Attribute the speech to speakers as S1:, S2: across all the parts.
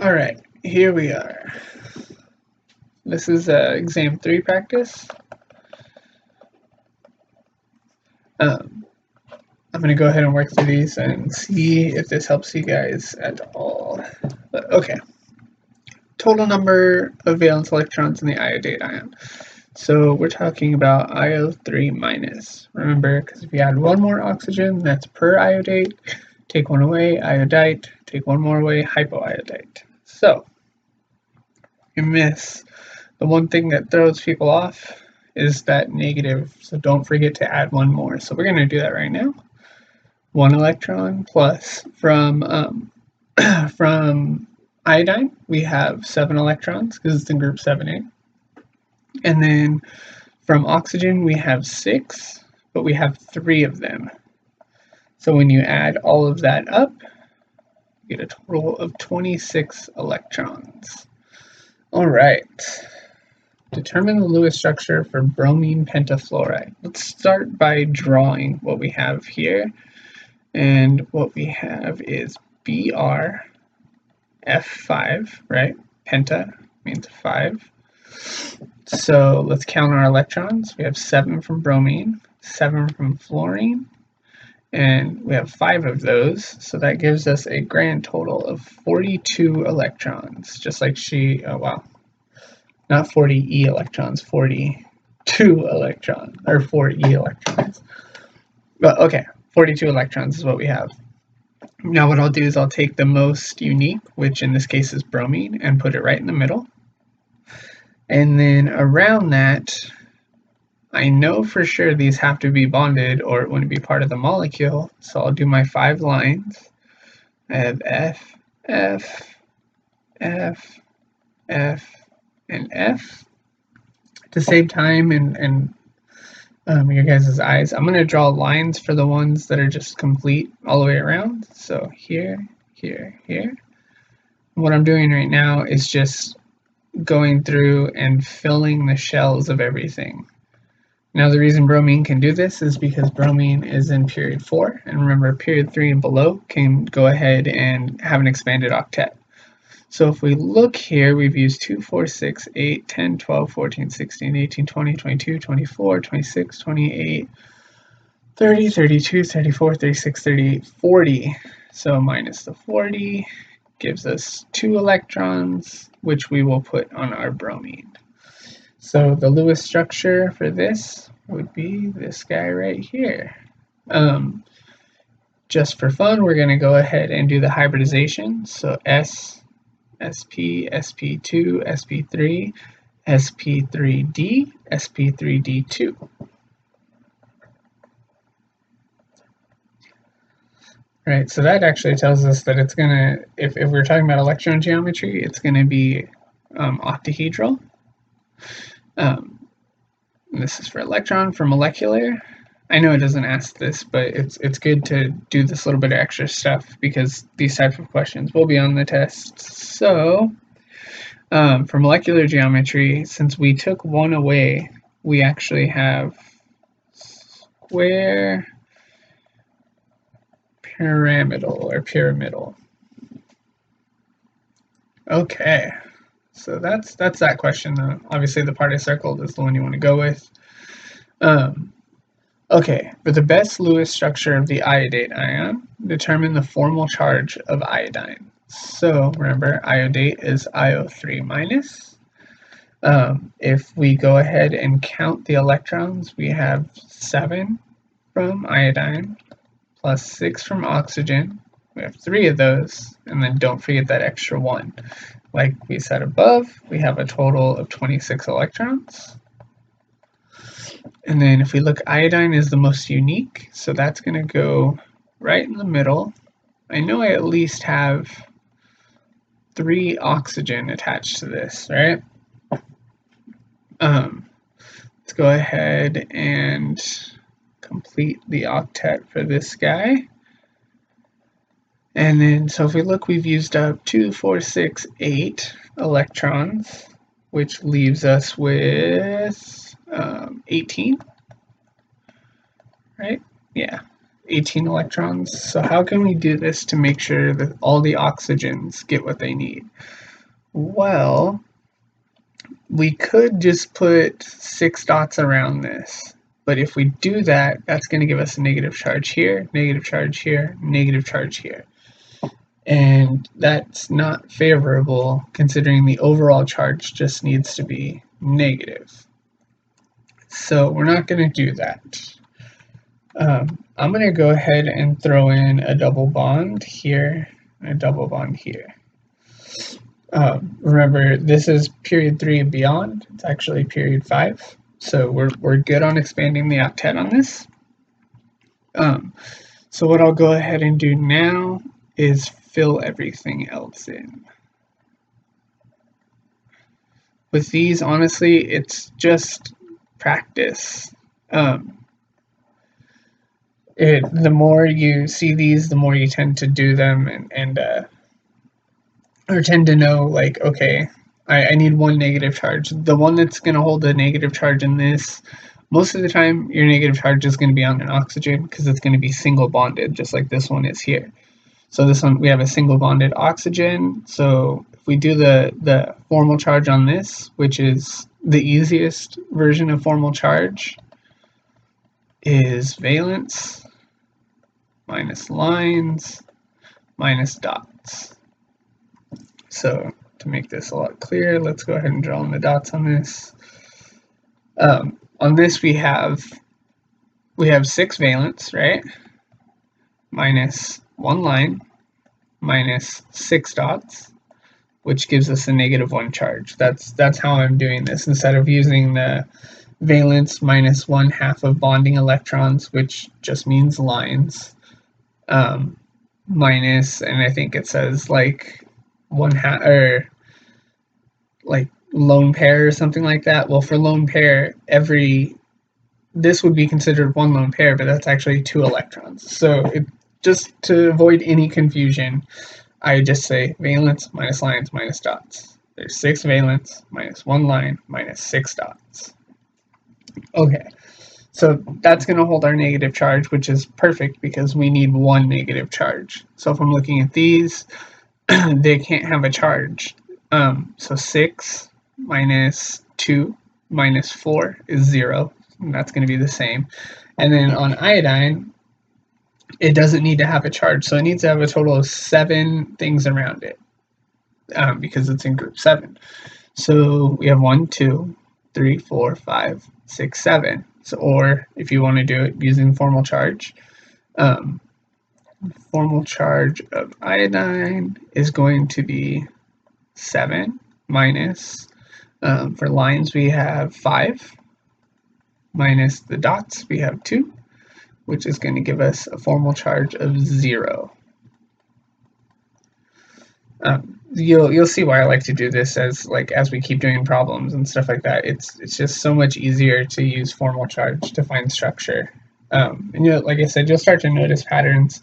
S1: All right, here we are. This is exam 3 practice. I'm going to go ahead and work through these and see if this helps you guys at all. But, okay. Total number of valence electrons in the iodate ion. So we're talking about IO3 minus. Remember, because if you add one more oxygen, that's per iodate. Take one away, iodite. Take one more away, hypoiodite. So you miss. The one thing that throws people off is that negative, so don't forget to add one more. So we're going to do that right now. 1 electron plus from from iodine, we have 7 electrons because it's in group 7A. And then from oxygen, we have 6, but we have 3 of them. So when you add all of that up, you get a total of 26 electrons. All right. Determine the Lewis structure for bromine pentafluoride. Let's start by drawing what we have here. And what we have is Br F5, right? Penta means 5. So let's count our electrons. We have 7 from bromine, 7 from fluorine, and we have 5 of those. So that gives us a grand total of 42 electrons, just like oh wow. Not 40 E electrons, 42 electrons, or 4 E electrons. But okay, 42 electrons is what we have. Now what I'll do is I'll take the most unique, which in this case is bromine, and put it right in the middle. And then around that, I know for sure these have to be bonded or it wouldn't be part of the molecule. So I'll do my 5 lines. I have F, F, F, F, and F. At the same time, and your guys' eyes, I'm going to draw lines for the ones that are just complete all the way around. So here, here, here. What I'm doing right now is just going through and filling the shells of everything. Now the reason bromine can do this is because bromine is in period 4, and remember period 3 and below can go ahead and have an expanded octet. So if we look here, we've used 2, 4, 6, 8, 10, 12, 14, 16, 18, 20, 22, 24, 26, 28, 30, 32, 34, 36, 38, 40. So minus the 40 gives us 2 electrons, which we will put on our bromine. So the Lewis structure for this would be this guy right here. Just for fun, we're going to go ahead and do the hybridization. So S, SP, SP2, SP3, SP3D, SP3D2. Right, so that actually tells us that it's going to, if we're talking about electron geometry, it's going to be octahedral. This is for electron. For molecular, I know it doesn't ask this, but it's good to do this little bit of extra stuff because these type of questions will be on the test. So for molecular geometry, since we took one away, we actually have square pyramidal. Okay, so that's that question. Obviously, the part I circled is the one you want to go with. Okay, for the best Lewis structure of the iodate ion, determine the formal charge of iodine. So remember, iodate is IO3 minus. If we go ahead and count the electrons, we have 7 from iodine plus 6 from oxygen. We have 3 of those, and then don't forget that extra 1. Like we said above, we have a total of 26 electrons. And then if we look, iodine is the most unique, so that's going to go right in the middle. I know I at least have 3 oxygen attached to this, right? Let's go ahead and complete the octet for this guy. And then, so if we look, we've used up 2, 4, 6, 8 electrons, which leaves us with 18, right? Yeah. 18 electrons. So how can we do this to make sure that all the oxygens get what they need? Well, we could just put 6 dots around this. But if we do that, that's going to give us a negative charge here, negative charge here, negative charge here. And that's not favorable considering the overall charge just needs to be negative. So we're not going to do that. I'm going to go ahead and throw in a double bond here and a double bond here. Remember, this is period 3 and beyond. It's actually period 5. So we're good on expanding the octet on this. So what I'll go ahead and do now is fill everything else in. With these, honestly, it's just practice. The more you see these, the more you tend to do them or tend to know, like, okay, I need one negative charge. The one that's going to hold the negative charge in this, most of the time your negative charge is going to be on an oxygen because it's going to be single bonded, just like this one is here. So this one, we have a single bonded oxygen. So if we do the formal charge on this, which is the easiest version of formal charge, is valence minus lines minus dots. So to make this a lot clearer, let's go ahead and draw in the dots on this. On this we have 6 valence, right? Minus 1 line minus 6 dots, which gives us a -1 charge. That's how I'm doing this. Instead of using the valence minus 1/2 of bonding electrons, which just means lines, minus, and I think it says like 1/2 or like lone pair or something like that. Well, for lone pair, this would be considered 1 lone pair, but that's actually 2 electrons. So just to avoid any confusion, I just say valence minus lines minus dots. There's 6 valence minus 1 line minus 6 dots. Okay, so that's going to hold our negative charge, which is perfect because we need 1 negative charge. So if I'm looking at these, they can't have a charge. So 6 minus 2 minus 4 is 0, and that's going to be the same. And then on iodine, it doesn't need to have a charge, so it needs to have a total of 7 things around it, because it's in group 7. So we have 1, 2, 3, 4, 5, 6, 7. So, or if you want to do it using formal charge, formal charge of iodine is going to be 7 minus, for lines we have 5, minus the dots we have 2, which is going to give us a formal charge of 0. You'll see why I like to do this as we keep doing problems and stuff like that. It's just so much easier to use formal charge to find structure. And like I said, you'll start to notice patterns.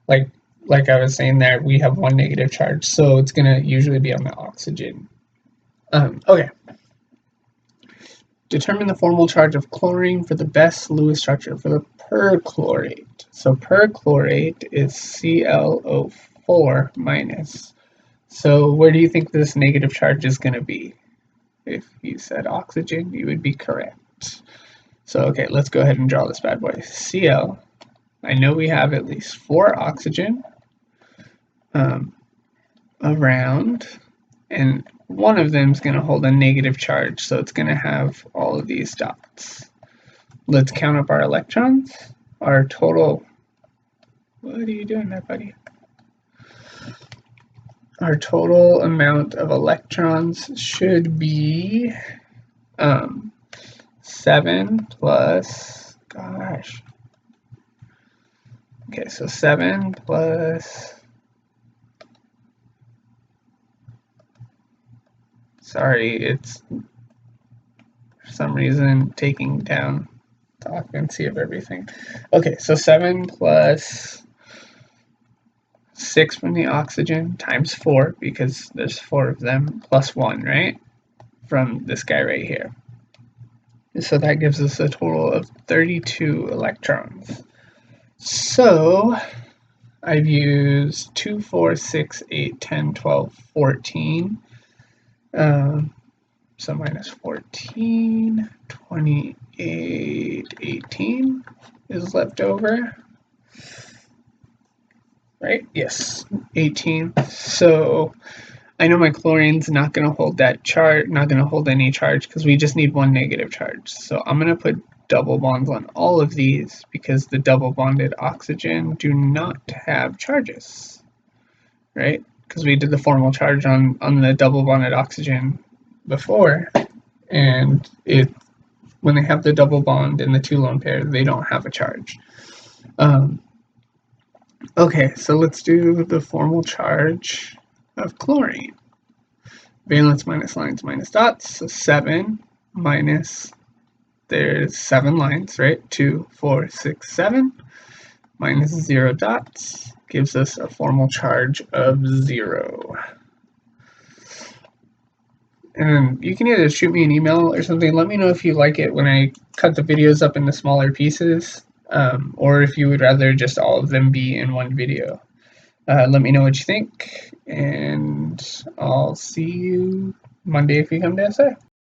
S1: Like I was saying there, we have 1 negative charge, so it's going to usually be on the oxygen. Okay. Determine the formal charge of chlorine for the best Lewis structure for the perchlorate. So perchlorate is ClO4 minus. So where do you think this negative charge is going to be? If you said oxygen, you would be correct. So okay, let's go ahead and draw this bad boy. Cl, I know we have at least 4 oxygen around, and one of them is going to hold a negative charge, so it's going to have all of these dots. Let's count up our electrons. Our total, what are you doing there, buddy? Our total amount of electrons should be 7 plus, gosh. Okay, so 7 plus, sorry, it's for some reason taking down the occupancy of everything. Okay, so 7 plus 6 from the oxygen times 4, because there's 4 of them, plus 1, right? From this guy right here. So that gives us a total of 32 electrons. So I've used 2, 4, 6, 8, 10, 12, 14. So minus 14, 28, 18 is left over. Right? Yes, 18. So I know my chlorine's not going to hold that charge, not going to hold any charge because we just need one negative charge. So I'm going to put double bonds on all of these because the double bonded oxygen do not have charges, right? Because we did the formal charge on the double bonded oxygen before, and when they have the double bond in the 2 lone pair, they don't have a charge. Okay, so let's do the formal charge of chlorine. Valence minus lines minus dots, so 7 minus, there's 7 lines, right? 2, 4, 6, 7, minus 0 dots gives us a formal charge of 0. And you can either shoot me an email or something. Let me know if you like it when I cut the videos up into smaller pieces, or if you would rather just all of them be in one video. Let me know what you think, and I'll see you Monday if you come to SA.